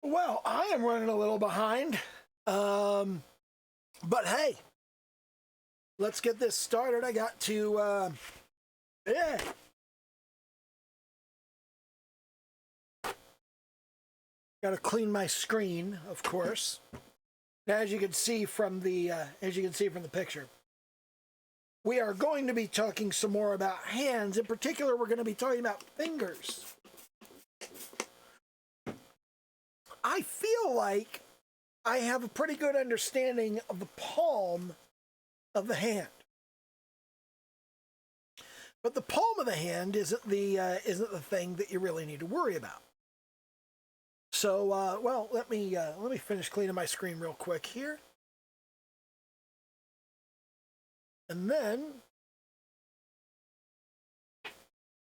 Well, I am running a little behind. Um, but hey, let's get this started. I got to, yeah, got to clean my screen, of course. As you can see from the picture, we are going to be talking some more about hands. In particular, we're going to be talking about fingers. I feel like I have a pretty good understanding of the palm of the hand. But the palm of the hand isn't the thing that you really need to worry about. So, well, let me finish cleaning my screen real quick here, and then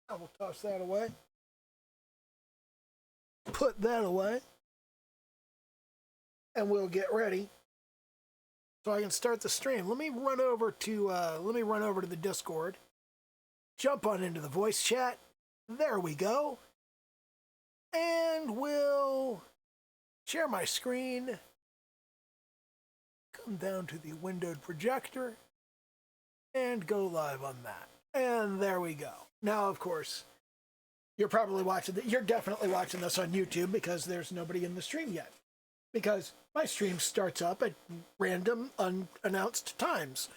I will toss that away, put that away, and we'll get ready so I can start the stream. Let me run over to the Discord, jump on into the voice chat. There we go. And we'll share my screen, come down to the windowed projector, and go live on that. And there we go. Now, of course, you're definitely watching this on YouTube because there's nobody in the stream yet. Because my stream starts up at random, unannounced times.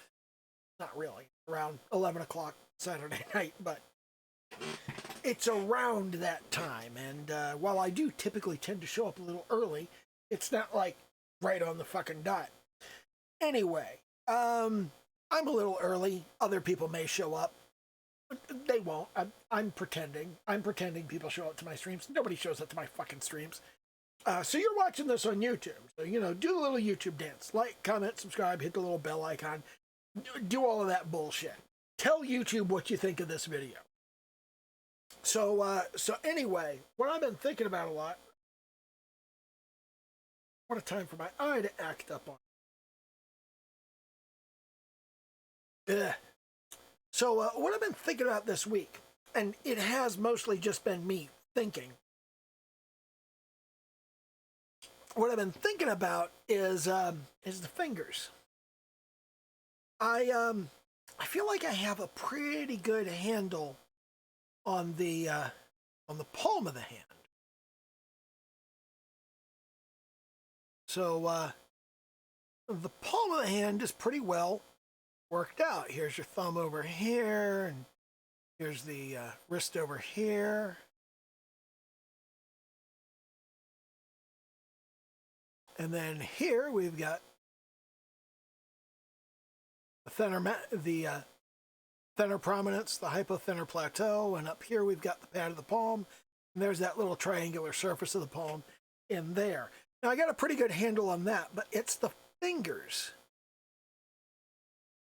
Not really, around 11 o'clock Saturday night, but it's around that time. And while I do typically tend to show up a little early, it's not like right on the fucking dot. Anyway, I'm a little early. Other people may show up. They won't. I'm pretending. I'm pretending people show up to my streams. Nobody shows up to my fucking streams. So you're watching this on YouTube. So, do a little YouTube dance. Like, comment, subscribe, hit the little bell icon. Do all of that bullshit. Tell YouTube what you think of this video. So anyway, what I've been thinking about a lot. What a time for my eye to act up on. Ugh. So what I've been thinking about this week, and it has mostly just been me thinking. What I've been thinking about is the fingers. I feel like I have a pretty good handle on the palm of the hand. So the palm of the hand is pretty well worked out. Here's your thumb over here, and here's the wrist over here. And then here we've got the thinner prominence, the hypothenor plateau, and up here we've got the pad of the palm, and there's that little triangular surface of the palm in there. Now I got a pretty good handle on that, but it's the fingers.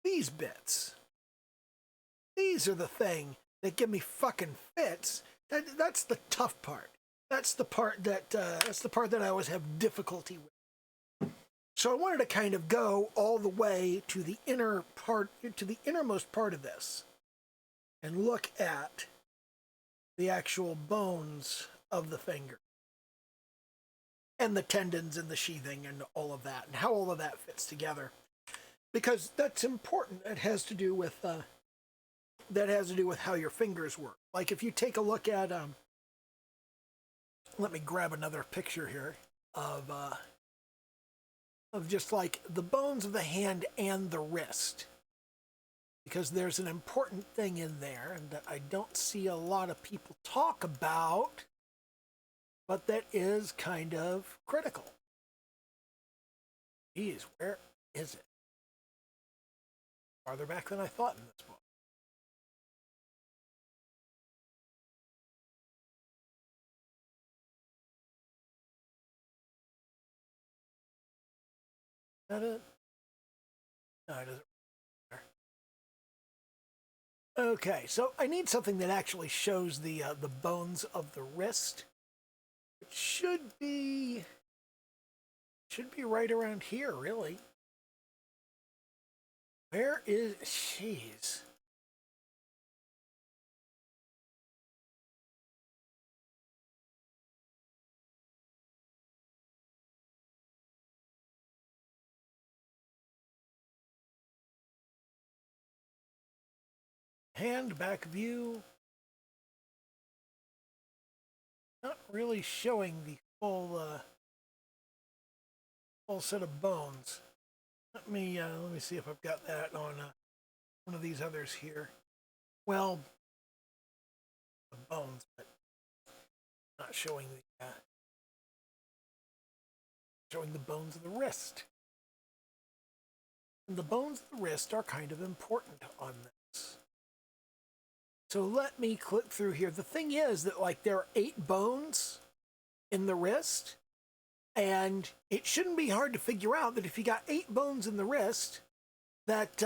These bits. These are the thing that give me fucking fits. That's the tough part. That's the part that I always have difficulty with. So I wanted to kind of go all the way to the innermost part of this, and look at the actual bones of the finger, and the tendons and the sheathing and all of that, and how all of that fits together, because that's important. It has to do with how your fingers work. Like if you take a look at let me grab another picture here of just like the bones of the hand and the wrist, because there's an important thing in there and that I don't see a lot of people talk about, but that is kind of critical. Geez, where is it? Farther back than I thought in this book. Is that it? No, it doesn't. Okay, so I need something that actually shows the bones of the wrist. It should be right around here, really. Where is... Jeez. hand back view. Not really showing the full full set of bones. Let me see if I've got that on one of these others here. Well, the bones, but not showing the bones of the wrist. And the bones of the wrist are kind of important on this. So let me click through here. The thing is that like there are 8 bones in the wrist, and it shouldn't be hard to figure out that if you got 8 bones in the wrist, that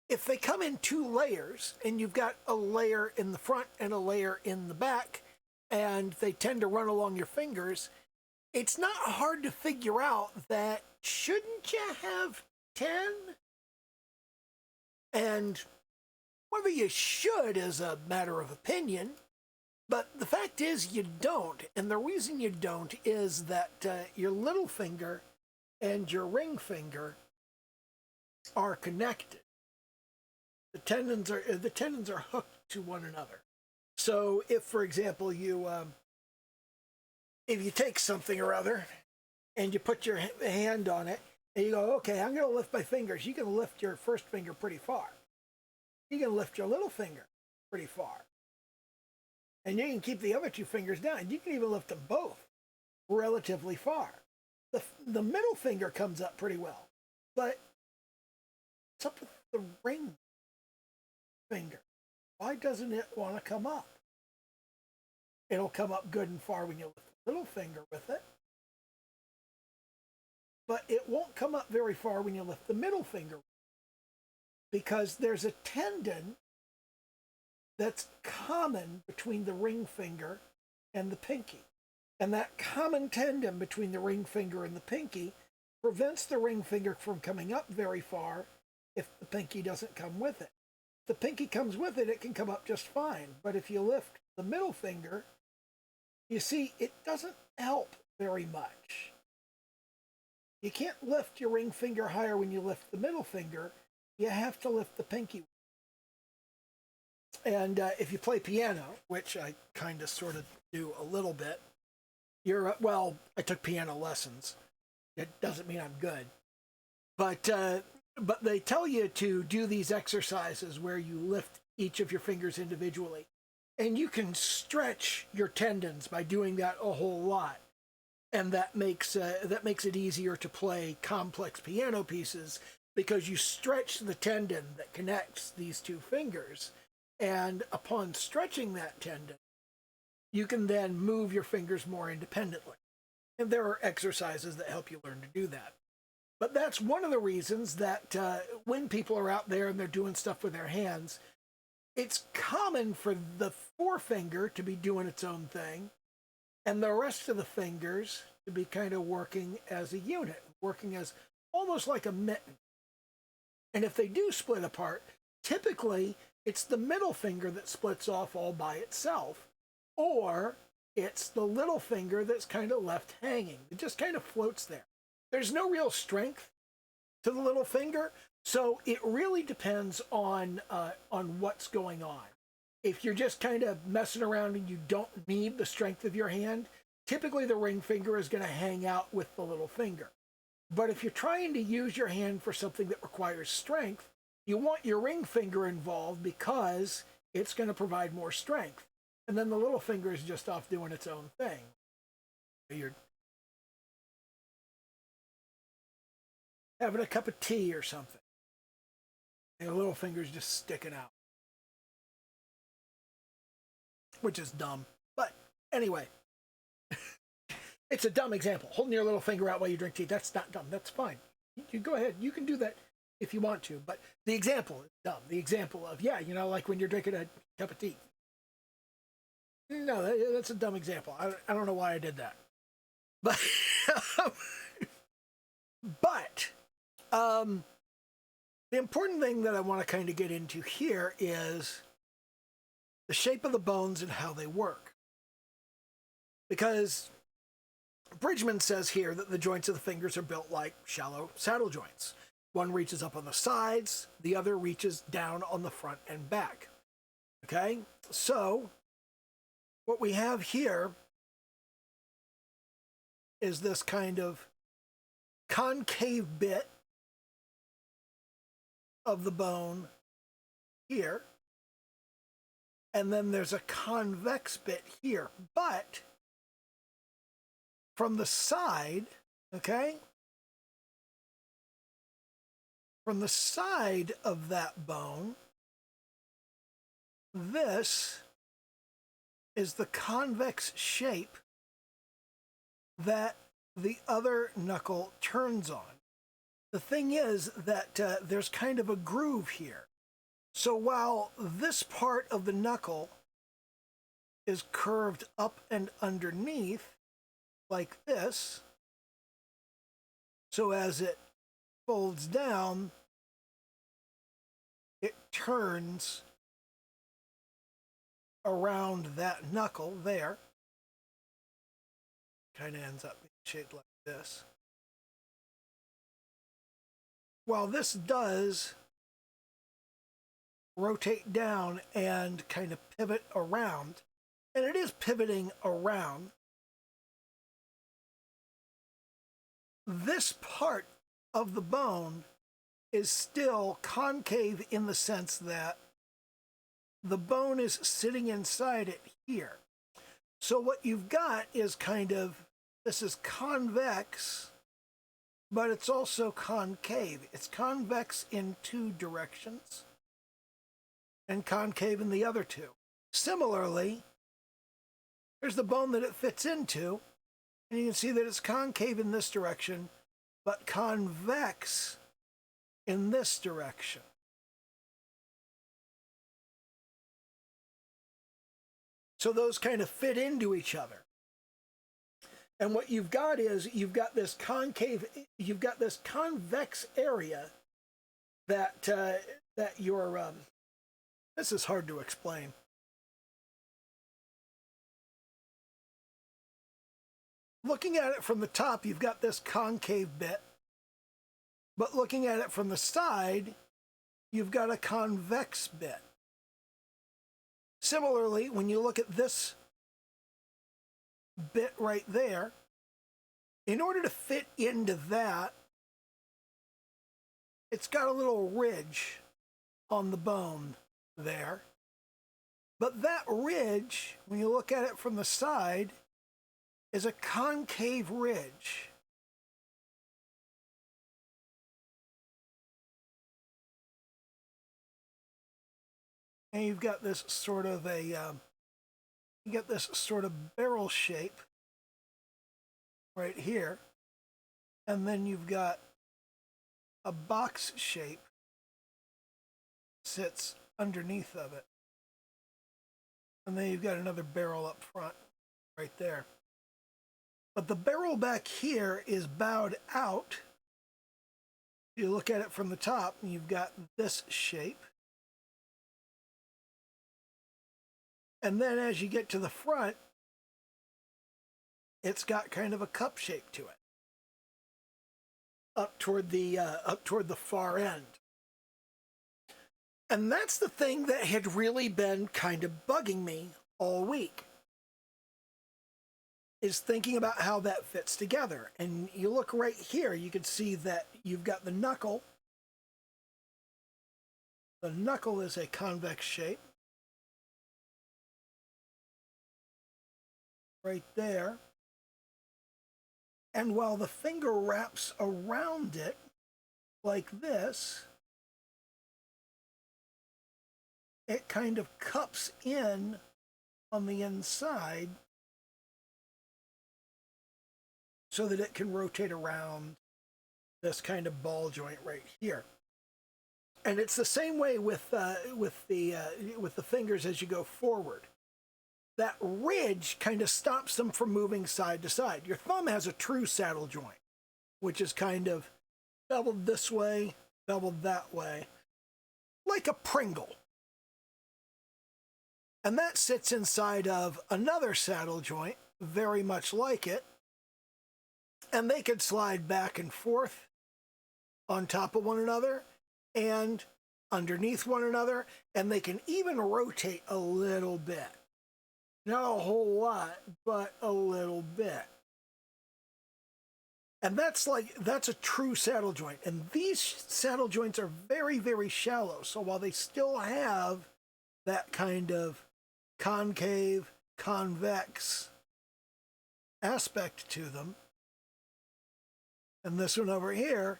if they come in 2 layers and you've got a layer in the front and a layer in the back, and they tend to run along your fingers, it's not hard to figure out that shouldn't you have 10? And whether you should is a matter of opinion, but the fact is you don't. And the reason you don't is that your little finger and your ring finger are connected. The tendons are hooked to one another. So if, for example, if you take something or other and you put your hand on it and you go, okay, I'm going to lift my fingers, you can lift your first finger pretty far. You can lift your little finger pretty far. And you can keep the other 2 fingers down. You can even lift them both relatively far. The middle finger comes up pretty well. But what's up with the ring finger? Why doesn't it want to come up? It'll come up good and far when you lift the little finger with it. But it won't come up very far when you lift the middle finger, because there's a tendon that's common between the ring finger and the pinky. And that common tendon between the ring finger and the pinky prevents the ring finger from coming up very far if the pinky doesn't come with it. If the pinky comes with it, it can come up just fine. But if you lift the middle finger, you see, it doesn't help very much. You can't lift your ring finger higher when you lift the middle finger. You have to lift the pinky. And if you play piano, which I kind of sort of do a little bit, well, I took piano lessons. It doesn't mean I'm good. But they tell you to do these exercises where you lift each of your fingers individually. And you can stretch your tendons by doing that a whole lot. And that makes it easier to play complex piano pieces, because you stretch the tendon that connects these 2 fingers. And upon stretching that tendon, you can then move your fingers more independently. And there are exercises that help you learn to do that. But that's one of the reasons that when people are out there and they're doing stuff with their hands, it's common for the forefinger to be doing its own thing and the rest of the fingers to be kind of working as a unit, working as almost like a mitten. And if they do split apart, typically it's the middle finger that splits off all by itself, or it's the little finger that's kind of left hanging. It just kind of floats there. There's no real strength to the little finger, so it really depends on what's going on. If you're just kind of messing around and you don't need the strength of your hand, typically the ring finger is going to hang out with the little finger. But if you're trying to use your hand for something that requires strength, you want your ring finger involved because it's going to provide more strength. And then the little finger is just off doing its own thing. You're having a cup of tea or something, and the little finger's just sticking out, which is dumb. But anyway, it's a dumb example. Holding your little finger out while you drink tea, that's not dumb. That's fine. You go ahead. You can do that if you want to. But the example is dumb. The example of, like when you're drinking a cup of tea. No, that's a dumb example. I don't know why I did that. But, the important thing that I want to kind of get into here is the shape of the bones and how they work. Because Bridgman says here that the joints of the fingers are built like shallow saddle joints. One reaches up on the sides, the other reaches down on the front and back. Okay, so what we have here is this kind of concave bit of the bone here, and then there's a convex bit here. But from the side, okay, from the side of that bone, this is the convex shape that the other knuckle turns on. The thing is that there's kind of a groove here. So while this part of the knuckle is curved up and underneath like this, so as it folds down, it turns around that knuckle there. Kind of ends up shaped like this. While this does rotate down and kind of pivot around, and it is pivoting around, this part of the bone is still concave in the sense that the bone is sitting inside it here. So what you've got is kind of, this is convex, but it's also concave. It's convex in two directions and concave in the other two. Similarly, here's the bone that it fits into, and you can see that it's concave in this direction, but convex in this direction. So those kind of fit into each other. And what you've got is you've got this concave, you've got this convex area that that you're. This is hard to explain. Looking at it from the top, you've got this concave bit, but looking at it from the side, you've got a convex bit. Similarly, when you look at this bit right there, in order to fit into that, it's got a little ridge on the bone there. But that ridge, when you look at it from the side, is a concave ridge. And you've got this sort of a, you get this sort of barrel shape right here. And then you've got a box shape sits underneath of it. And then you've got another barrel up front right there. But the barrel back here is bowed out. You look at it from the top, and you've got this shape. And then as you get to the front, it's got kind of a cup shape to it, up toward the far end. And that's the thing that had really been kind of bugging me all week, is thinking about how that fits together. And you look right here, you can see that you've got the knuckle. The knuckle is a convex shape. Right there. And while the finger wraps around it like this, it kind of cups in on the inside so that it can rotate around this kind of ball joint right here. And it's the same way with the fingers as you go forward. That ridge kind of stops them from moving side to side. Your thumb has a true saddle joint, which is kind of beveled this way, beveled that way, like a Pringle. And that sits inside of another saddle joint, very much like it, and they could slide back and forth on top of one another and underneath one another, and they can even rotate a little bit. Not a whole lot, but a little bit. And that's a true saddle joint. And these saddle joints are very, very shallow. So while they still have that kind of concave, convex aspect to them, and this one over here,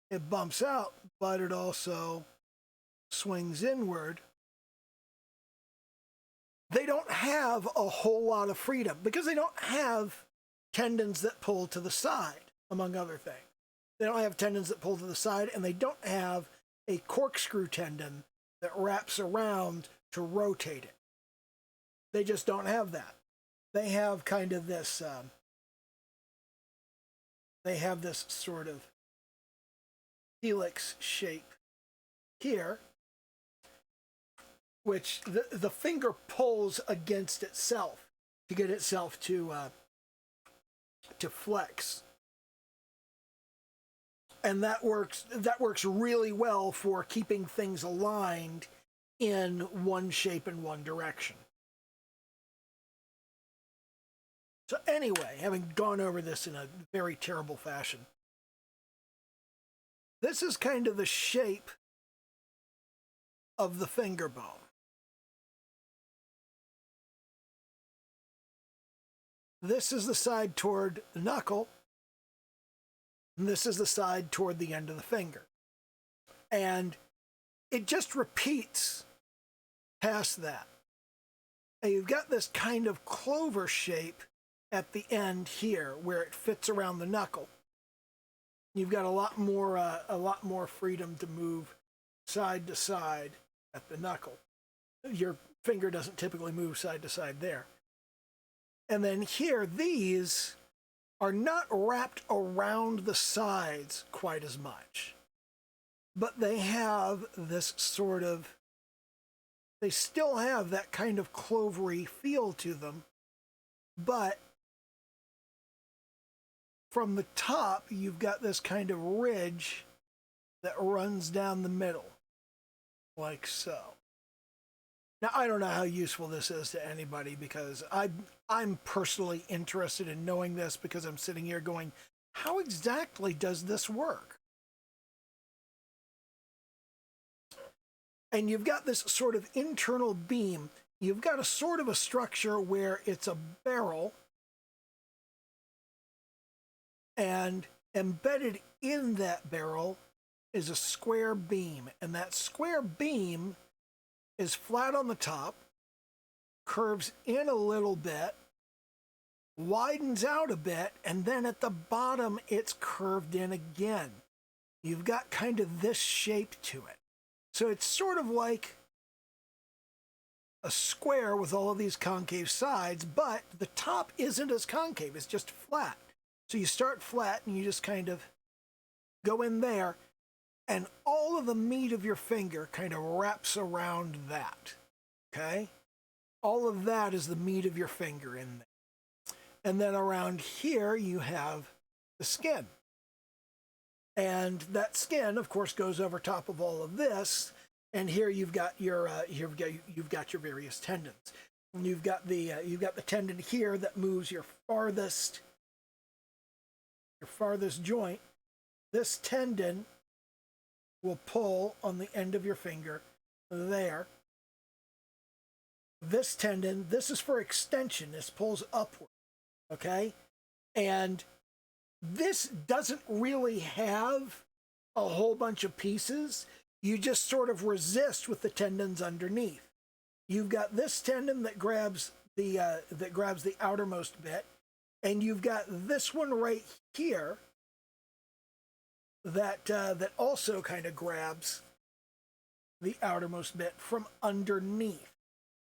it bumps out, but it also swings inward. They don't have a whole lot of freedom because they don't have tendons that pull to the side, among other things. They don't have tendons that pull to the side, and they don't have a corkscrew tendon that wraps around to rotate it. They just don't have that. They have kind of this, they have this sort of helix shape here, which the finger pulls against itself to get itself to flex, and that works really well for keeping things aligned in one shape in one direction. So anyway, having gone over this in a very terrible fashion, this is kind of the shape of the finger bone. This is the side toward the knuckle, and this is the side toward the end of the finger. And it just repeats past that. And you've got this kind of clover shape at the end here where it fits around the knuckle. You've got a lot more freedom to move side to side at the knuckle. Your finger doesn't typically move side to side there. And then here, these are not wrapped around the sides quite as much, but they have this sort of, they still have that kind of clovery feel to them, but from the top, you've got this kind of ridge that runs down the middle, like so. Now, I don't know how useful this is to anybody, because I'm personally interested in knowing this, because I'm sitting here going, how exactly does this work? And you've got this sort of internal beam. You've got a sort of a structure where it's a barrel, and embedded in that barrel is a square beam. And that square beam is flat on the top, curves in a little bit, widens out a bit, and then at the bottom it's curved in again. You've got kind of this shape to it. So it's sort of like a square with all of these concave sides, but the top isn't as concave, it's just flat. So you start flat and you just kind of go in there, and all of the meat of your finger kind of wraps around that, okay? All of that is the meat of your finger in there. And then around here you have the skin. And that skin, of course, goes over top of all of this. And here you've got your you've got your various tendons. And you've got the tendon here that moves your farthest joint. This tendon will pull on the end of your finger there. This tendon, this is for extension. This pulls upward, okay? And this doesn't really have a whole bunch of pieces. You just sort of resist with the tendons underneath. You've got this tendon that grabs the outermost bit, and you've got this one right here that also kind of grabs the outermost bit from underneath,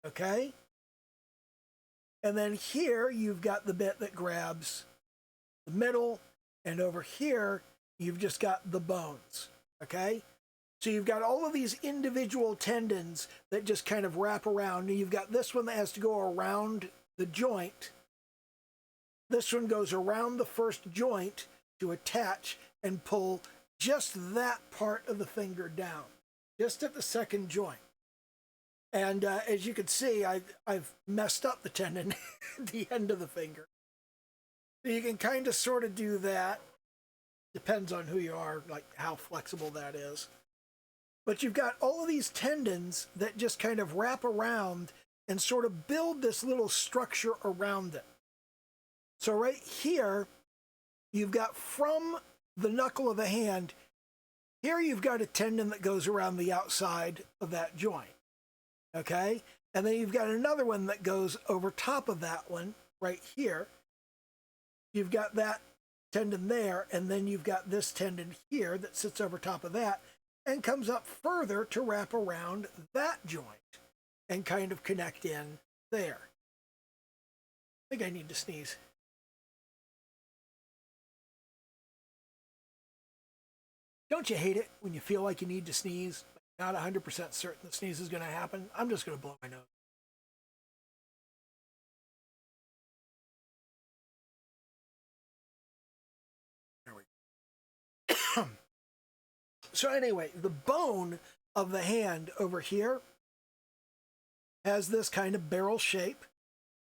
okay? And then here you've got the bit that grabs the middle, and over here you've just got the bones, okay? So you've got all of these individual tendons that just kind of wrap around, and you've got this one that has to go around the joint. This one goes around the first joint to attach and pull just that part of the finger down, just at the second joint. And as you can see, I've messed up the tendon at the end of the finger. So you can kind of sort of do that. Depends on who you are, like how flexible that is. But you've got all of these tendons that just kind of wrap around and sort of build this little structure around it. So right here, you've got from the knuckle of the hand, here you've got a tendon that goes around the outside of that joint. Okay? And then you've got another one that goes over top of that one right here. You've got that tendon there, and then you've got this tendon here that sits over top of that and comes up further to wrap around that joint and kind of connect in there. I think I need to sneeze. Don't you hate it when you feel like you need to sneeze, but not 100% certain the sneeze is going to happen? I'm just going to blow my nose. There we go. So anyway, the bone of the hand over here has this kind of barrel shape,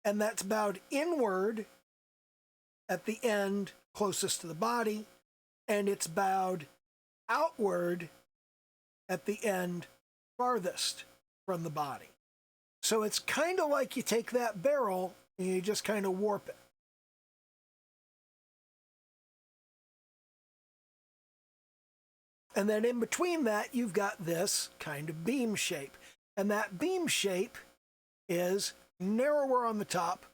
and that's bowed inward at the end closest to the body, and it's bowed outward at the end farthest from the body. So it's kind of like you take that barrel and you just kind of warp it. And then in between that, you've got this kind of beam shape. And that beam shape is narrower on the top,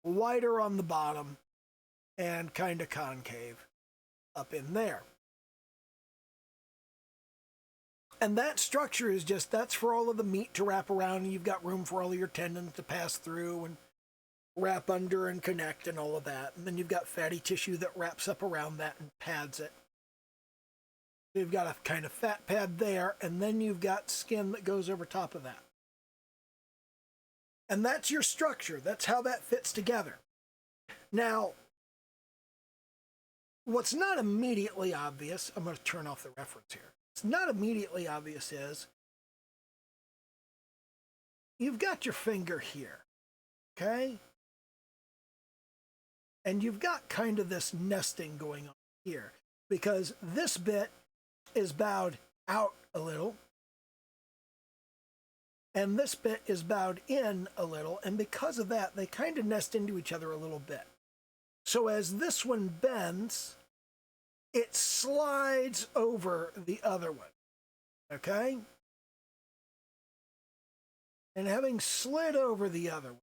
wider on the bottom, and kind of concave up in there. And that structure is just, that's for all of the meat to wrap around, and you've got room for all of your tendons to pass through and wrap under and connect and all of that. And then you've got fatty tissue that wraps up around that and pads it. So you've got a kind of fat pad there, and then you've got skin that goes over top of that. And that's your structure. That's how that fits together. Now, what's not immediately obvious, I'm going to turn off the reference here. It's not immediately obvious is you've got your finger here, okay? And you've got kind of this nesting going on here because this bit is bowed out a little and this bit is bowed in a little, and because of that, they kind of nest into each other a little bit. So as this one bends, it slides over the other one, okay? And having slid over the other one,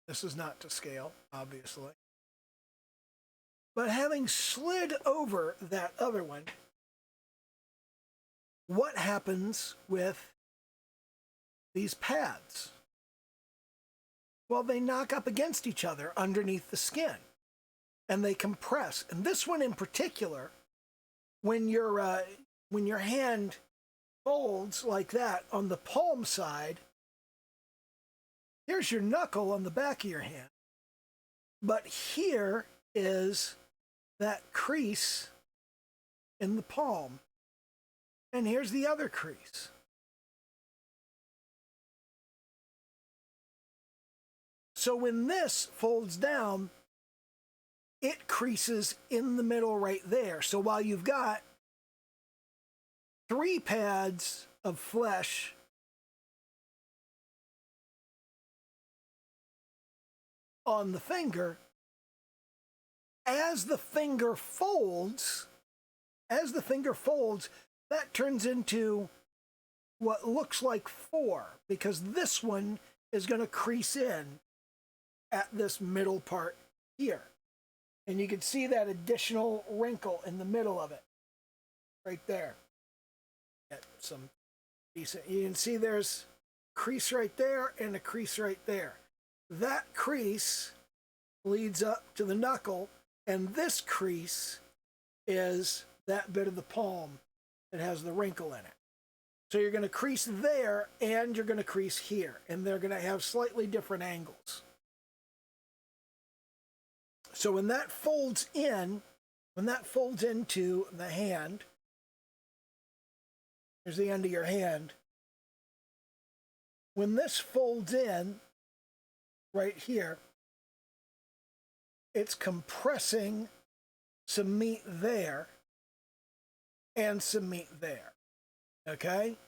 this is not to scale, obviously, but having slid over that other one, what happens with these pads? Well, they knock up against each other underneath the skin, and they compress. And this one in particular, when your hand folds like that on the palm side, here's your knuckle on the back of your hand, but here is that crease in the palm, and here's the other crease. So when this folds down, it creases in the middle right there. So while you've got 3 pads of flesh on the finger, as the finger folds, that turns into what looks like 4, because this one is going to crease in at this middle part here. And you can see that additional wrinkle in the middle of it, right there. Get some decent, you can see there's a crease right there and a crease right there. That crease leads up to the knuckle, and this crease is that bit of the palm that has the wrinkle in it. So you're going to crease there, and you're going to crease here, and they're going to have slightly different angles. So when that folds in, when that folds into the hand, here's the end of your hand. When this folds in right here, it's compressing some meat there and some meat there. Okay?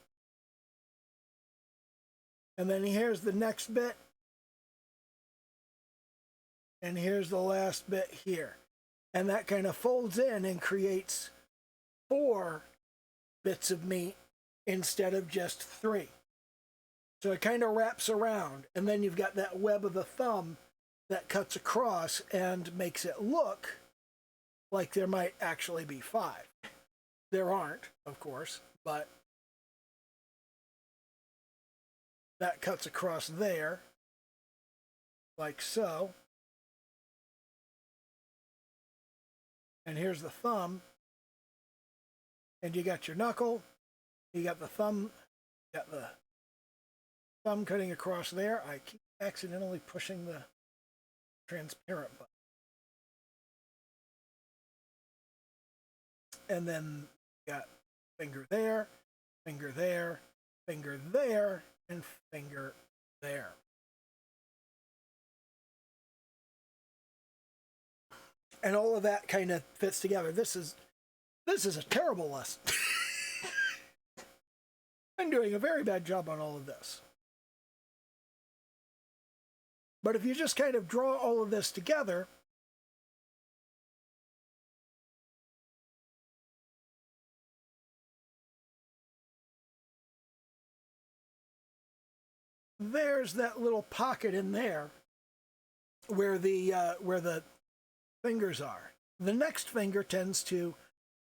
And then here's the next bit. And here's the last bit here. And that kind of folds in and creates 4 bits of meat instead of just 3. So it kind of wraps around. And then you've got that web of the thumb that cuts across and makes it look like there might actually be 5. There aren't, of course, but that cuts across there, like so. And here's the thumb. And you got your knuckle. You got the thumb. You got the thumb cutting across there. I keep accidentally pushing the transparent button. And then you got finger there, finger there, finger there, and finger there. And all of that kind of fits together. This is a terrible lesson. I'm doing a very bad job on all of this. But if you just kind of draw all of this together, there's that little pocket in there where the fingers are. The next finger tends to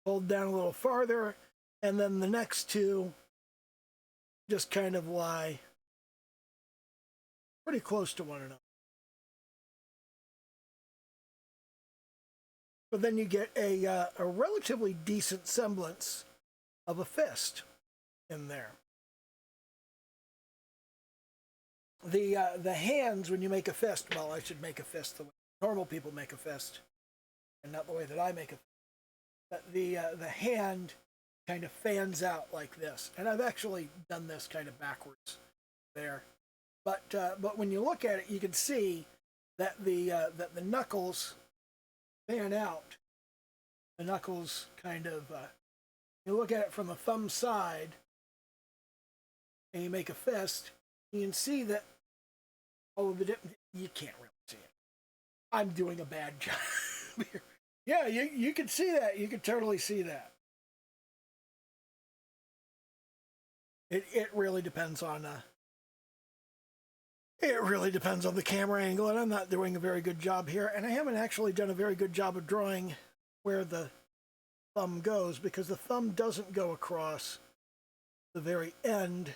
fold down a little farther, and then the next 2 just kind of lie pretty close to one another. But then you get a relatively decent semblance of a fist in there. The hands, when you make a fist, well, I should make a fist the way normal people make a fist, and not the way that I make a fist. But the hand kind of fans out like this, and I've actually done this kind of backwards there. But when you look at it, you can see that the knuckles fan out. The knuckles kind of you look at it from the thumb side, and you make a fist. You can see that all of the you can't really see it. I'm doing a bad job here. Yeah, you can see that. You can totally see that. It really depends on the camera angle, and I'm not doing a very good job here, and I haven't actually done a very good job of drawing where the thumb goes, because the thumb doesn't go across the very end.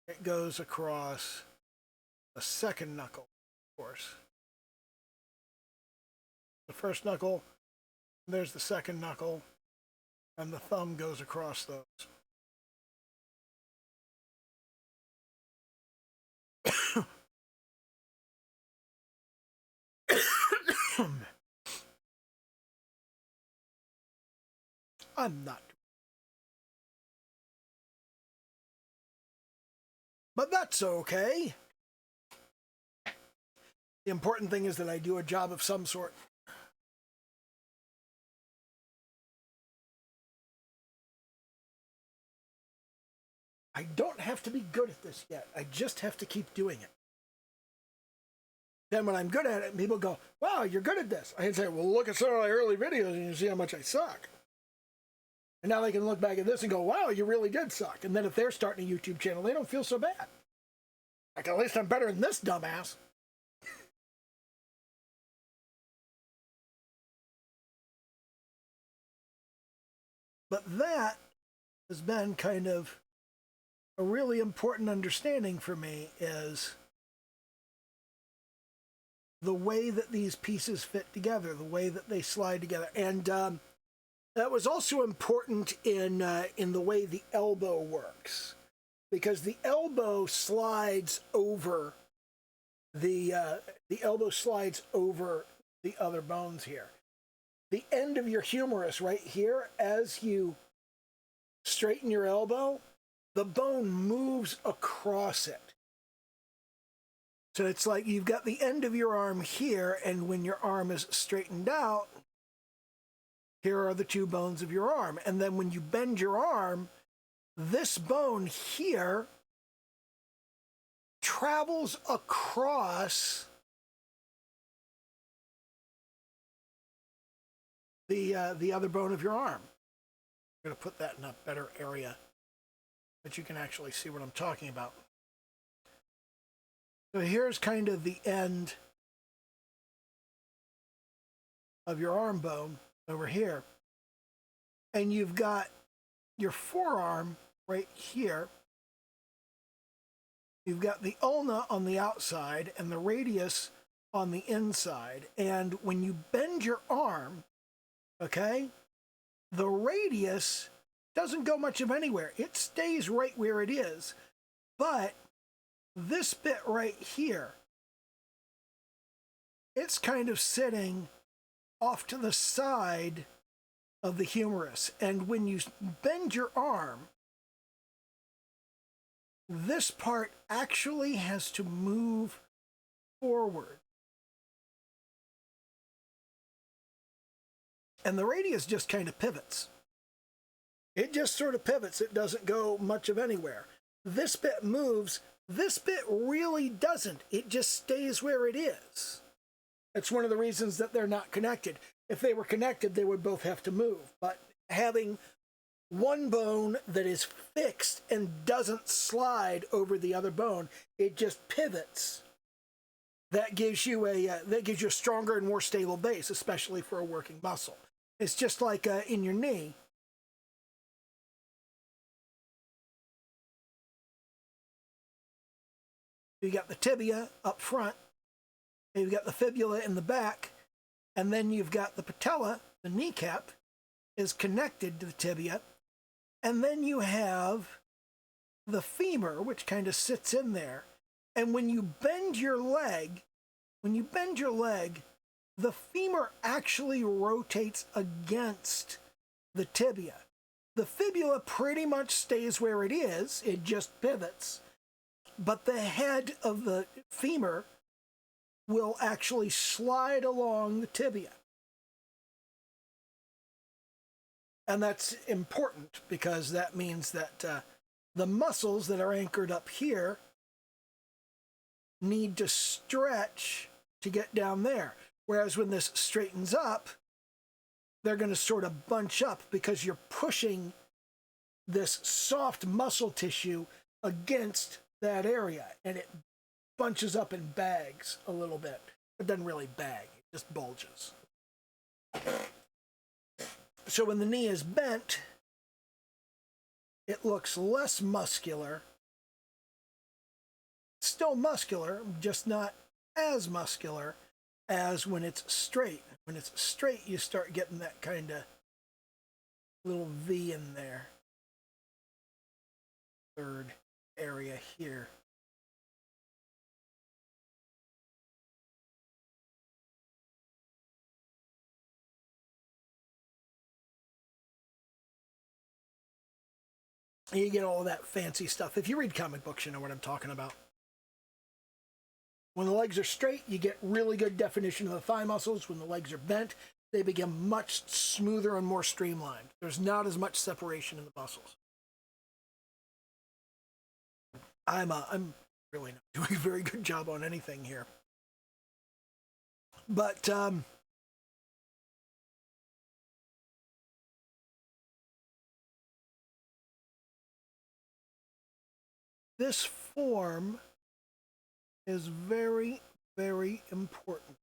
It goes across the second knuckle, of course. The first knuckle, there's the second knuckle, and the thumb goes across those. I'm not. But that's okay. The important thing is that I do a job of some sort. I don't have to be good at this yet. I just have to keep doing it. Then when I'm good at it, people go, wow, you're good at this. I can say, well, look at some of my early videos and you see how much I suck. And now they can look back at this and go, wow, you really did suck. And then if they're starting a YouTube channel, they don't feel so bad. Like, at least I'm better than this dumbass. But that has been kind of a really important understanding for me, is the way that these pieces fit together, the way that they slide together. And that was also important in the way the elbow works, because the elbow slides over the the other bones here. The end of your humerus right here, as you straighten your elbow, the bone moves across it. So it's like you've got the end of your arm here, and when your arm is straightened out, here are the two bones of your arm. And then when you bend your arm, this bone here travels across the other bone of your arm. I'm going to put that in a better area that you can actually see what I'm talking about. So here's kind of the end of your arm bone over here. And you've got your forearm right here. You've got the ulna on the outside and the radius on the inside. And when you bend your arm, okay, the radius doesn't go much of anywhere. It stays right where it is. But this bit right here, it's kind of sitting off to the side of the humerus. And when you bend your arm, this part actually has to move forward. And the radius just kind of pivots. It just sort of pivots. It doesn't go much of anywhere. This bit moves. This bit really doesn't. It just stays where it is. It's one of the reasons that they're not connected. If they were connected, they would both have to move. But having one bone that is fixed and doesn't slide over the other bone, it just pivots. That gives you a stronger and more stable base, especially for a working muscle. It's just like in your knee. You got the tibia up front, you've got the fibula in the back, and then you've got the patella, the kneecap, is connected to the tibia, and then you have the femur, which kind of sits in there. And when you bend your leg, the femur actually rotates against the tibia. The fibula pretty much stays where it is, it just pivots. But the head of the femur will actually slide along the tibia. And that's important because that means that the muscles that are anchored up here need to stretch to get down there. Whereas when this straightens up, they're going to sort of bunch up because you're pushing this soft muscle tissue against that area, and it bunches up in bags a little bit. It doesn't really bag, it just bulges. So when the knee is bent, it looks less muscular. Still muscular, just not as muscular as when it's straight. When it's straight, you start getting that kind of little V in there. Third area here. And you get all of that fancy stuff. If you read comic books, you know what I'm talking about. When the legs are straight, you get really good definition of the thigh muscles. When the legs are bent, they become much smoother and more streamlined. There's not as much separation in the muscles. I'm really not doing a very good job on anything here. But this form is very, very important.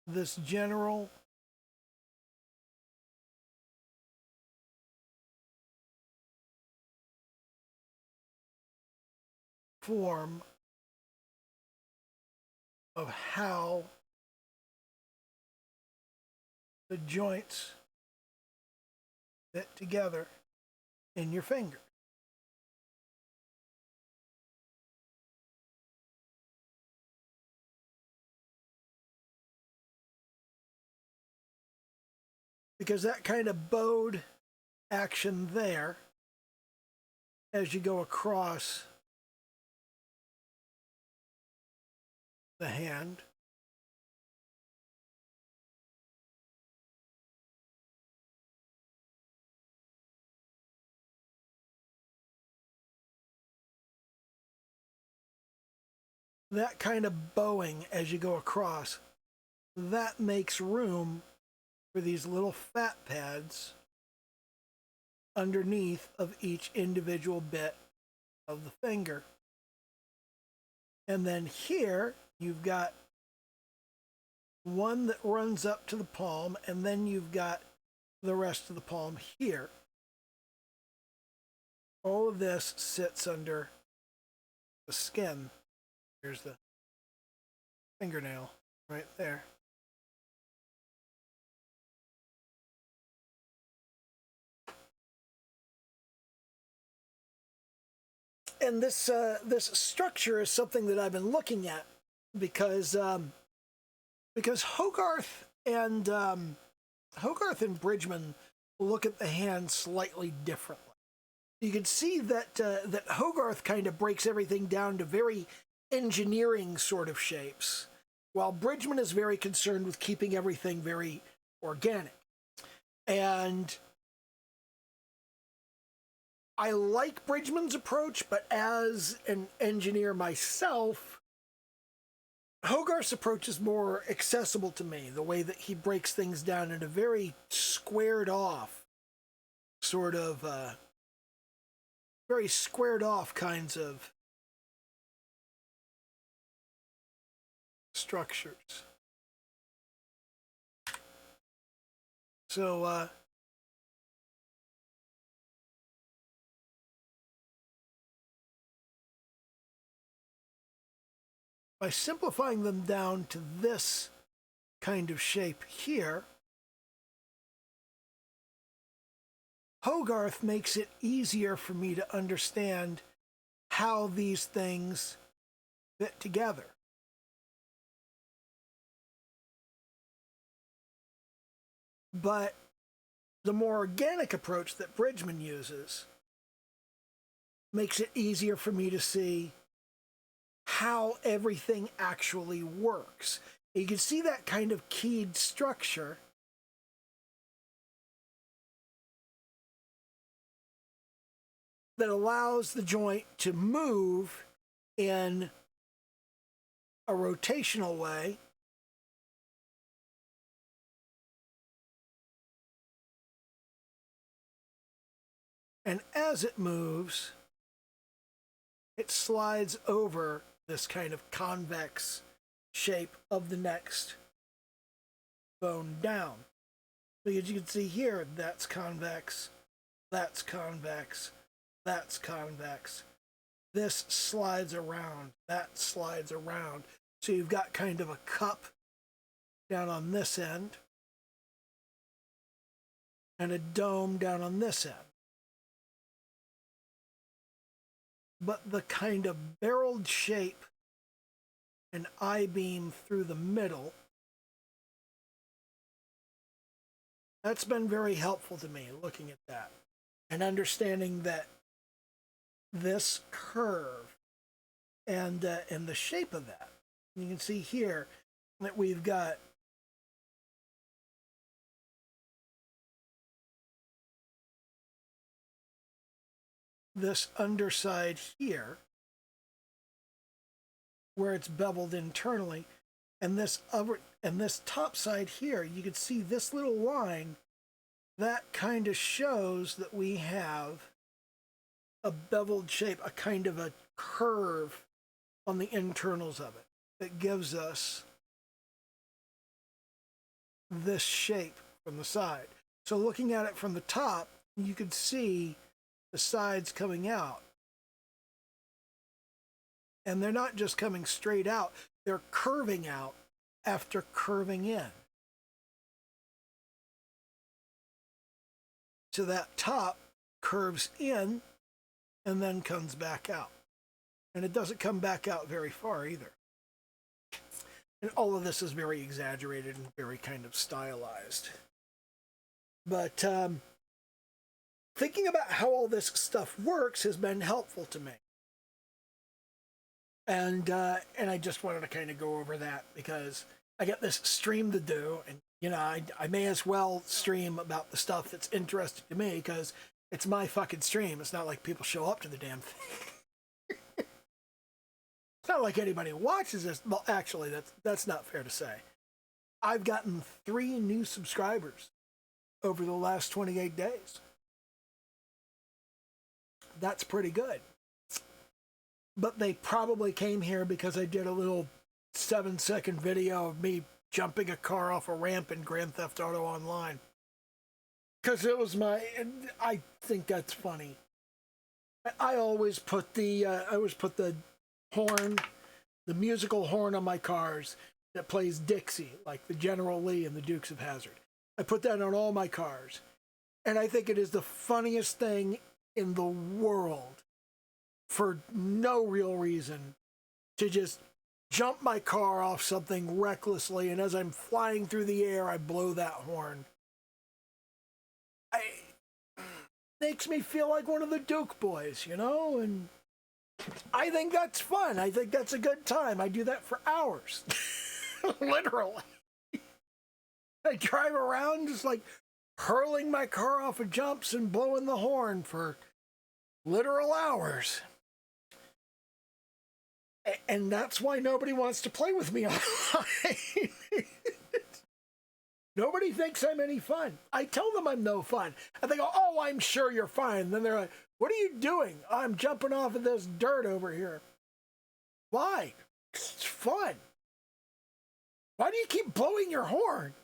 This general form of how the joints fit together in your finger. because that kind of bowed action there as you go across the hand. That kind of bowing as you go across, that makes room for these little fat pads underneath of each individual bit of the finger. And then here you've got one that runs up to the palm, and then you've got the rest of the palm here. All of this sits under the skin. Here's the fingernail right there. And this structure is something that I've been looking at because Hogarth and Bridgman look at the hand slightly differently. You can see that that Hogarth kind of breaks everything down to very engineering sort of shapes, while Bridgman is very concerned with keeping everything very organic. And I like Bridgman's approach, but as an engineer myself, Hogarth's approach is more accessible to me, the way that he breaks things down in a very squared off sort of very squared off kinds of structures. So by simplifying them down to this kind of shape here, Hogarth makes it easier for me to understand how these things fit together. But the more organic approach that Bridgman uses makes it easier for me to see how everything actually works. You can see that kind of keyed structure that allows the joint to move in a rotational way and as it moves, it slides over this kind of convex shape of the next bone down. Because you can see here, that's convex, that's convex, that's convex. This slides around, that slides around. So you've got kind of a cup down on this end and a dome down on this end. But the kind of barreled shape and I-beam through the middle, that's been very helpful to me looking at that and understanding that this curve and the shape of that. You can see here that we've got this underside here where it's beveled internally, and this top side here, you can see this little line that kind of shows that we have a beveled shape, a kind of a curve on the internals of it that gives us this shape from the side. So looking at it from the top, you could see the sides coming out. And they're not just coming straight out, they're curving out after curving in. So that top curves in and then comes back out. And it doesn't come back out very far either. And all of this is very exaggerated and very kind of stylized. But thinking about how all this stuff works has been helpful to me. And I just wanted to kind of go over that because I got this stream to do, and you know, I may as well stream about the stuff that's interesting to me because it's my fucking stream. It's not like people show up to the damn thing. It's not like anybody watches this. Well, actually, that's not fair to say. I've gotten 3 new subscribers over the last 28 days. That's pretty good. But they probably came here because I did a little 7-second video of me jumping a car off a ramp in Grand Theft Auto Online. Because it was I think that's funny. I always put the horn, the musical horn on my cars that plays Dixie, like the General Lee and the Dukes of Hazzard. I put that on all my cars. And I think it is the funniest thing in the world, for no real reason, to just jump my car off something recklessly, and as I'm flying through the air, I blow that horn. Makes me feel like one of the Duke boys, you know? And I think that's fun. I think that's a good time. I do that for hours. Literally. I drive around just like hurling my car off of jumps and blowing the horn for literal hours. And that's why nobody wants to play with me online. Nobody thinks I'm any fun. I tell them I'm no fun. And they go, oh, I'm sure you're fine. Then they're like, what are you doing? I'm jumping off of this dirt over here. Why? It's fun. Why do you keep blowing your horn?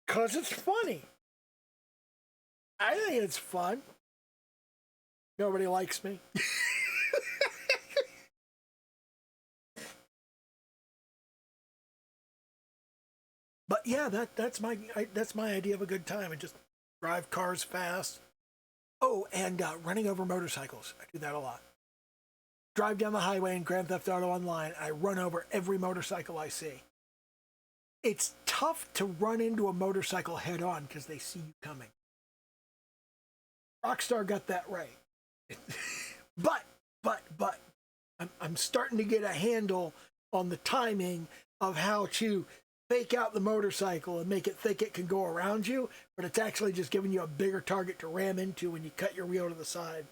Because it's funny. I think it's fun. Nobody likes me. But yeah, that's my idea of a good time. And just drive cars fast. Oh, and running over motorcycles. I do that a lot. Drive down the highway in Grand Theft Auto Online. I run over every motorcycle I see. It's tough to run into a motorcycle head on because they see you coming. Rockstar got that right. but I'm starting to get a handle on the timing of how to fake out the motorcycle and make it think it can go around you, but it's actually just giving you a bigger target to ram into when you cut your wheel to the side.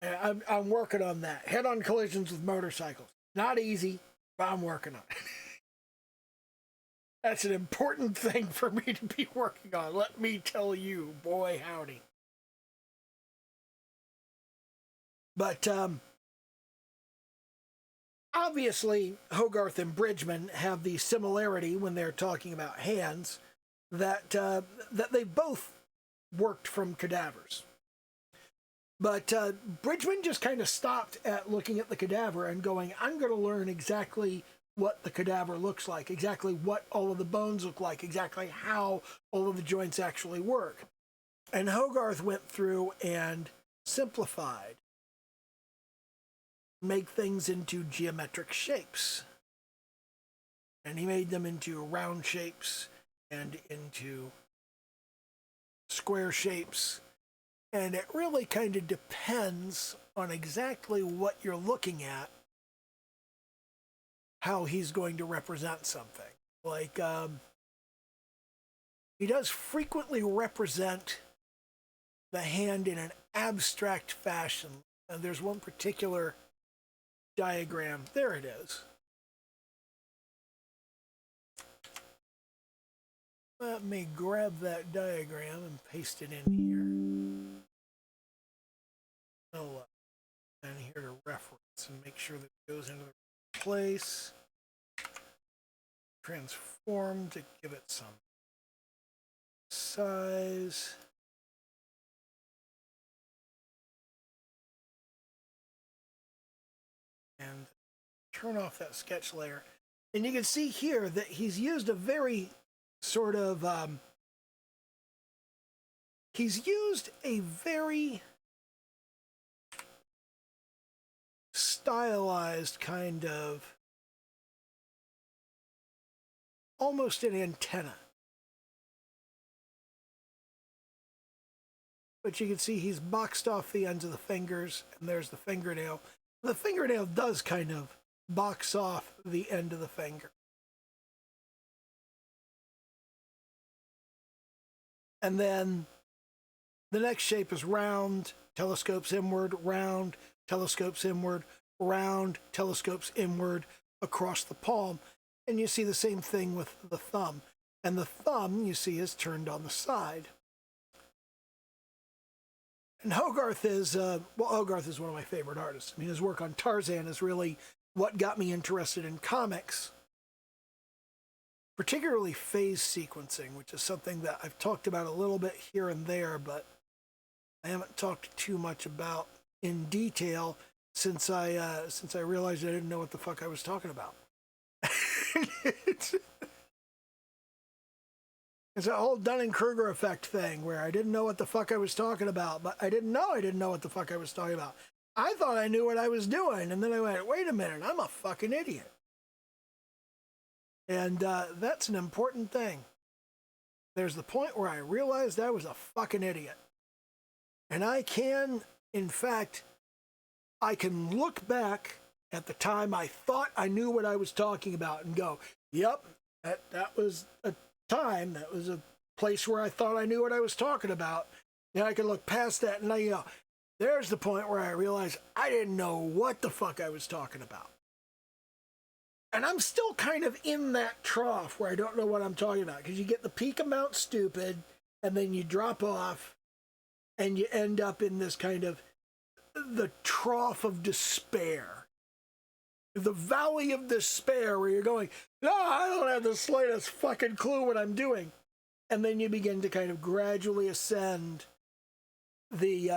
And I'm working on that. Head-on collisions with motorcycles. Not easy, but I'm working on it. That's an important thing for me to be working on. Let me tell you, boy howdy. But obviously, Hogarth and Bridgman have the similarity when they're talking about hands that they both worked from cadavers. But Bridgman just kind of stopped at looking at the cadaver and going, I'm going to learn exactly what the cadaver looks like, exactly what all of the bones look like, exactly how all of the joints actually work. And Hogarth went through and simplified, make things into geometric shapes. And he made them into round shapes and into square shapes. And it really kind of depends on exactly what you're looking at, how he's going to represent something. Like, he does frequently represent the hand in an abstract fashion. And there's one particular diagram. There it is. Let me grab that diagram and paste it in here. Oh, and here to reference and make sure that it goes into the place. Transform to give it some size. And turn off that sketch layer. And you can see here that he's used a very sort of, he's used a very stylized kind of, almost an antenna. but you can see he's boxed off the ends of the fingers, and there's the fingernail. The fingernail does kind of box off the end of the finger. And then the next shape is round, telescopes inward, round, telescopes inward, round, telescopes inward across the palm. And you see the same thing with the thumb. And the thumb, you see, is turned on the side. And Hogarth is, Hogarth is one of my favorite artists. I mean, his work on Tarzan is really what got me interested in comics, particularly phase sequencing, which is something that I've talked about a little bit here and there, but I haven't talked too much about in detail since I realized I didn't know what the fuck I was talking about. It's a whole Dunning-Kruger effect thing where I didn't know what the fuck I was talking about, but I didn't know what the fuck I was talking about. I thought I knew what I was doing, and then I went, wait a minute, I'm a fucking idiot. And that's an important thing. There's the point where I realized I was a fucking idiot. And I can, in fact, I can look back at the time I thought I knew what I was talking about and go, yep, that was a time, that was a place where I thought I knew what I was talking about. And I can look past that and I go, there's the point where I realized I didn't know what the fuck I was talking about. And I'm still kind of in that trough where I don't know what I'm talking about, because you get the peak amount stupid and then you drop off and you end up in this kind of the trough of despair. The valley of despair where you're going, no, I don't have the slightest fucking clue what I'm doing. And then you begin to kind of gradually ascend you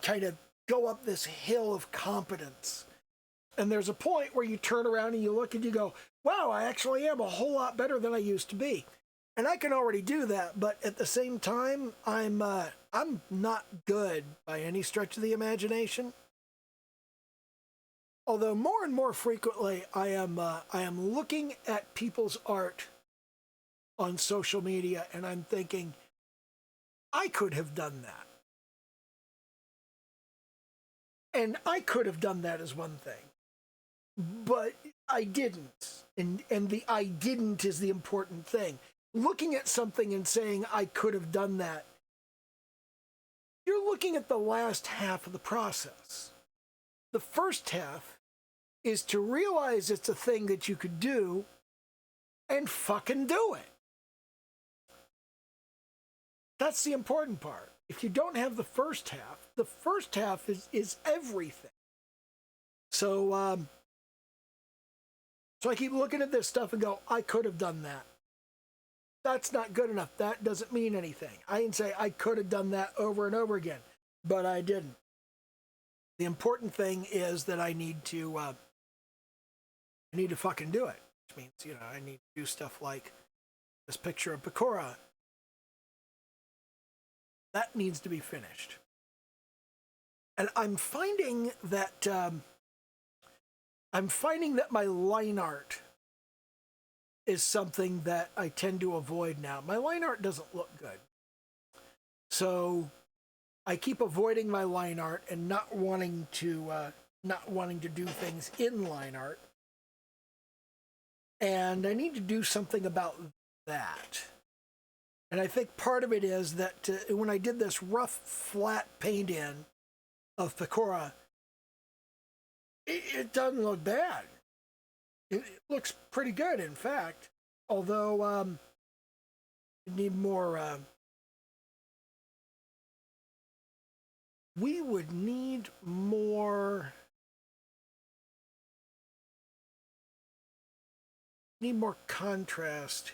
kind of go up this hill of competence. And there's a point where you turn around and you look and you go, wow, I actually am a whole lot better than I used to be. And I can already do that, but at the same time, I'm not good by any stretch of the imagination. Although more and more frequently, I am looking at people's art on social media and I'm thinking, I could have done that. And I could have done that as one thing, but I didn't. And the I didn't is the important thing. Looking at something and saying I could have done that, you're looking at the last half of the process. The first half is to realize it's a thing that you could do and fucking do it. That's the important part. If you don't have the first half is everything. So I keep looking at this stuff and go, I could have done that. That's not good enough. That doesn't mean anything. I can say I could have done that over and over again, but I didn't. The important thing is that I need to fucking do it. Which means, I need to do stuff like this picture of Pecora. That needs to be finished. And I'm finding that my line art is something that I tend to avoid now. My line art doesn't look good. So I keep avoiding my line art and not wanting to do things in line art. And I need to do something about that. And I think part of it is that when I did this rough, flat paint-in of Pecora, it doesn't look bad. It looks pretty good, in fact. Although, you need more... we would need more... contrast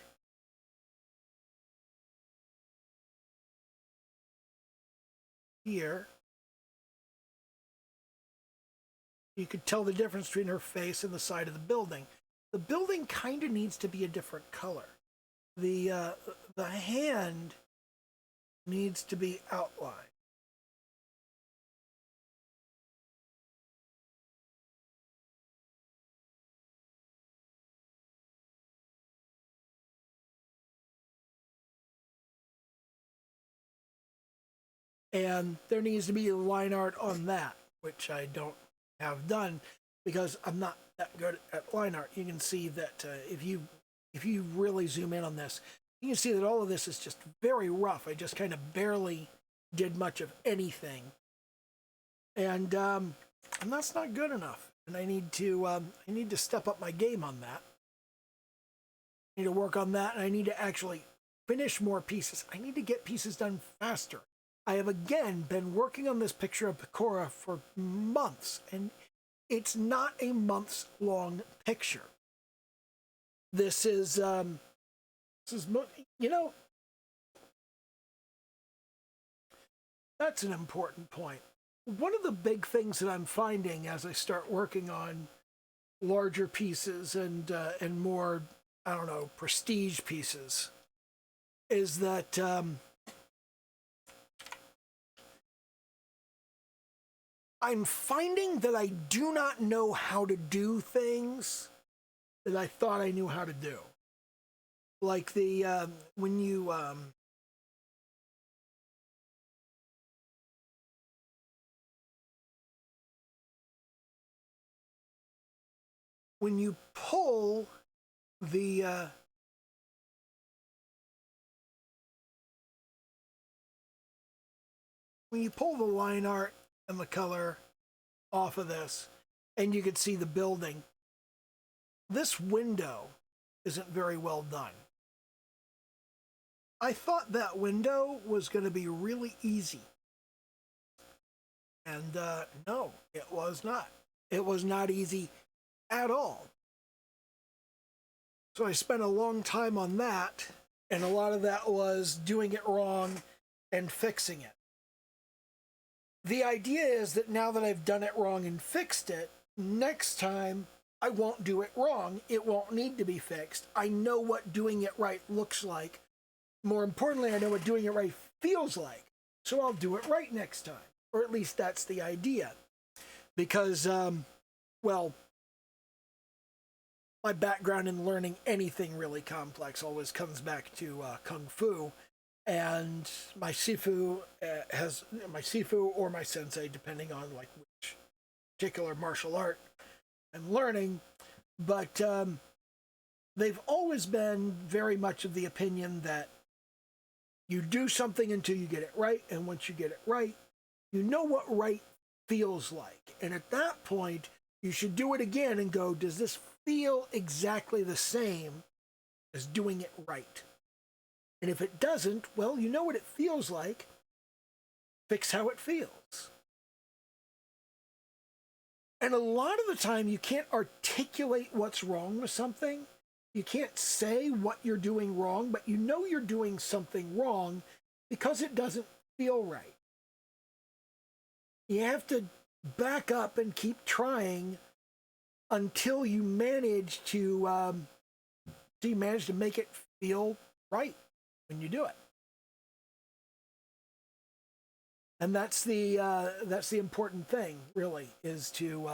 here. You could tell the difference between her face and the side of the building. The building kind of needs to be a different color. The hand needs to be outlined. and there needs to be line art on that, which I don't have done because I'm not that good at line art. You can see that if you really zoom in on this, you can see that all of this is just very rough. I just kind of barely did much of anything, and that's not good enough. And I need to step up my game on that. I need to work on that, and I need to actually finish more pieces. I need to get pieces done faster. I have again been working on this picture of Pecora for months, and it's not a months long picture. This is you know, that's an important point. One of the big things that I'm finding as I start working on larger pieces and more, I don't know, prestige pieces is that I'm finding that I do not know how to do things that I thought I knew how to do. Like the when you pull the when you pull the line art and the color off of this, and you can see the building, this window isn't very well done. I thought that window was going to be really easy. And no, it was not. It was not easy at all. So I spent a long time on that, and a lot of that was doing it wrong and fixing it. The idea is that now that I've done it wrong and fixed it, next time I won't do it wrong. It won't need to be fixed. I know what doing it right looks like. More importantly, I know what doing it right feels like. So I'll do it right next time. Or at least that's the idea. Because, well, my background in learning anything really complex always comes back to Kung Fu. And my Sifu or my sensei, depending on like which particular martial art I'm learning, but they've always been very much of the opinion that you do something until you get it right, and once you get it right, you know what right feels like. And at that point, you should do it again and go, does this feel exactly the same as doing it right? And if it doesn't, well, you know what it feels like. Fix how it feels. And a lot of the time, you can't articulate what's wrong with something. You can't say what you're doing wrong, but you know you're doing something wrong because it doesn't feel right. You have to back up and keep trying until you manage to make it feel right when you do it. And that's the important thing, really, is to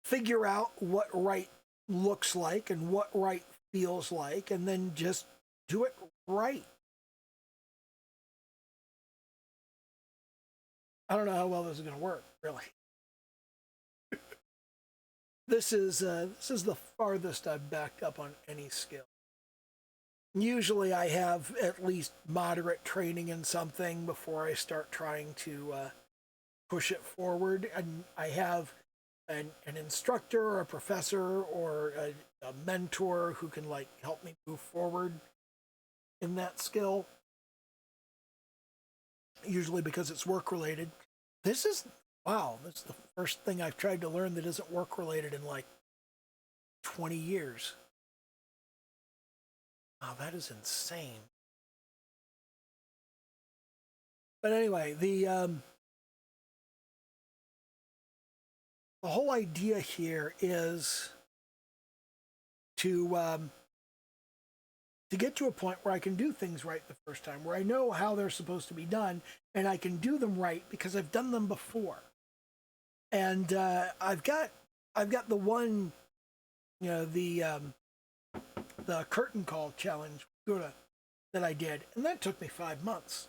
figure out what right looks like and what right feels like, and then just do it right. I don't know how well this is going to work, really. This is the farthest I've backed up on any skill. Usually I have at least moderate training in something before I start trying to push it forward. And I have an instructor or a professor or a mentor who can like help me move forward in that skill. Usually because it's work related. This is the first thing I've tried to learn that isn't work related in like 20 years. Wow, that is insane. But anyway, the whole idea here is to get to a point where I can do things right the first time, where I know how they're supposed to be done, and I can do them right because I've done them before. And I've got the one, you know, the curtain call challenge that I did, and that took me 5 months.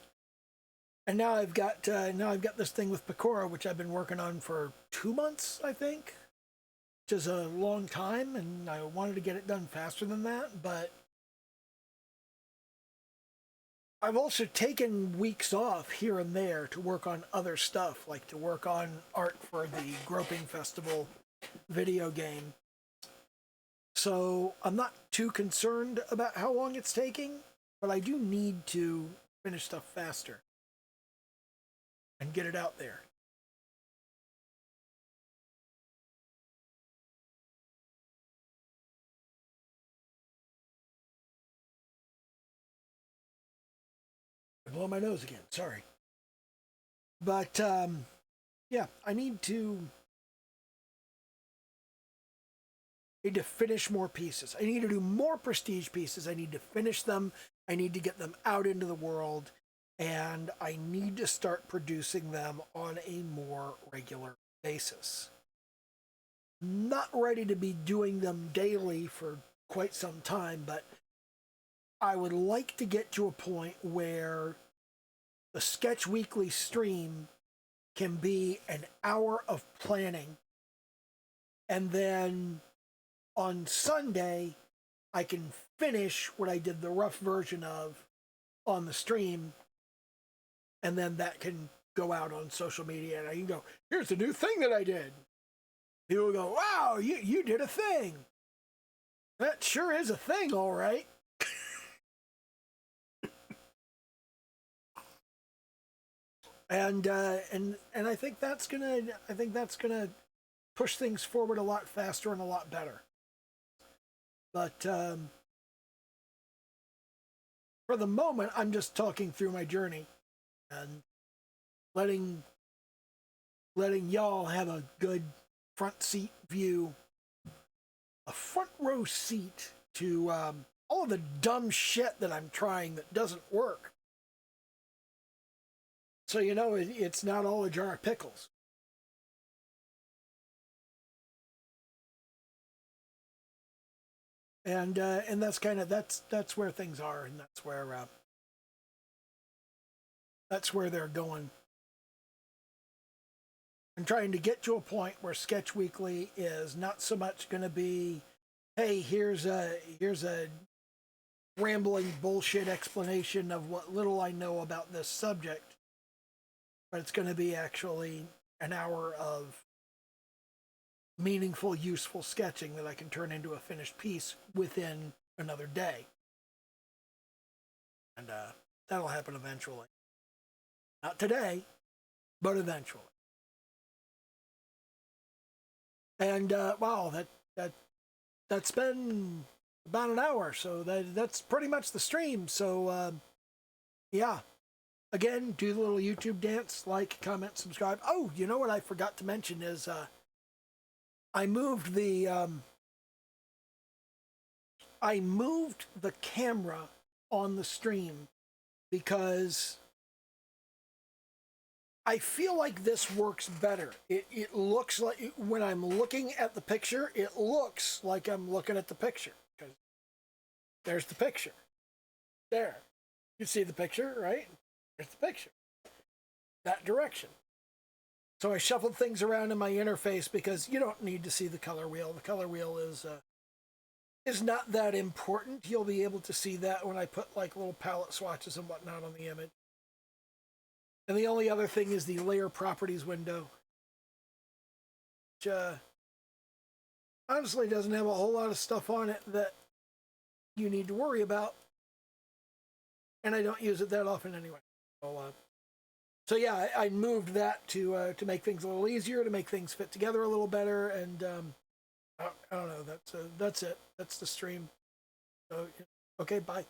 And now I've got this thing with Pecora, which I've been working on for 2 months, I think, which is a long time, and I wanted to get it done faster than that, but I've also taken weeks off here and there to work on other stuff, like to work on art for the Groping Festival video game. So I'm not too concerned about how long it's taking, but I do need to finish stuff faster and get it out there. I blow my nose again, sorry. But yeah, I need to finish more pieces. I need to do more prestige pieces. I need to finish them. I need to get them out into the world. And I need to start producing them on a more regular basis. Not ready to be doing them daily for quite some time, but I would like to get to a point where the Sketch Weekly stream can be an hour of planning, and then on Sunday I can finish what I did the rough version of on the stream, and then that can go out on social media, and I can go, here's a new thing that I did. People go, wow, you did a thing. That sure is a thing, all right. And I think that's gonna push things forward a lot faster and a lot better. But for the moment, I'm just talking through my journey and letting y'all have a good front seat view, a front row seat to all of the dumb shit that I'm trying that doesn't work. So you know it's not all a jar of pickles. And that's where things are, and that's where they're going. I'm trying to get to a point where Sketch Weekly is not so much going to be, hey, here's a rambling bullshit explanation of what little I know about this subject, but it's going to be actually an hour of meaningful, useful sketching that I can turn into a finished piece within another day. And that'll happen eventually. Not today, but eventually. And wow, that's been about an hour, so that's pretty much the stream. So yeah, again, do the little YouTube dance, like, comment, subscribe. Oh, you know what I forgot to mention is I moved the camera on the stream because I feel like this works better. It looks like, when I'm looking at the picture, it looks like I'm looking at the picture. Because there's the picture. There. You see the picture, right? There's the picture. That direction. So I shuffled things around in my interface because you don't need to see the color wheel. The color wheel is not that important. You'll be able to see that when I put like little palette swatches and whatnot on the image. And the only other thing is the layer properties window, which honestly doesn't have a whole lot of stuff on it that you need to worry about. And I don't use it that often anyway. So yeah, I moved that to make things a little easier, to make things fit together a little better, and I don't know. That's it. That's the stream. So okay, bye.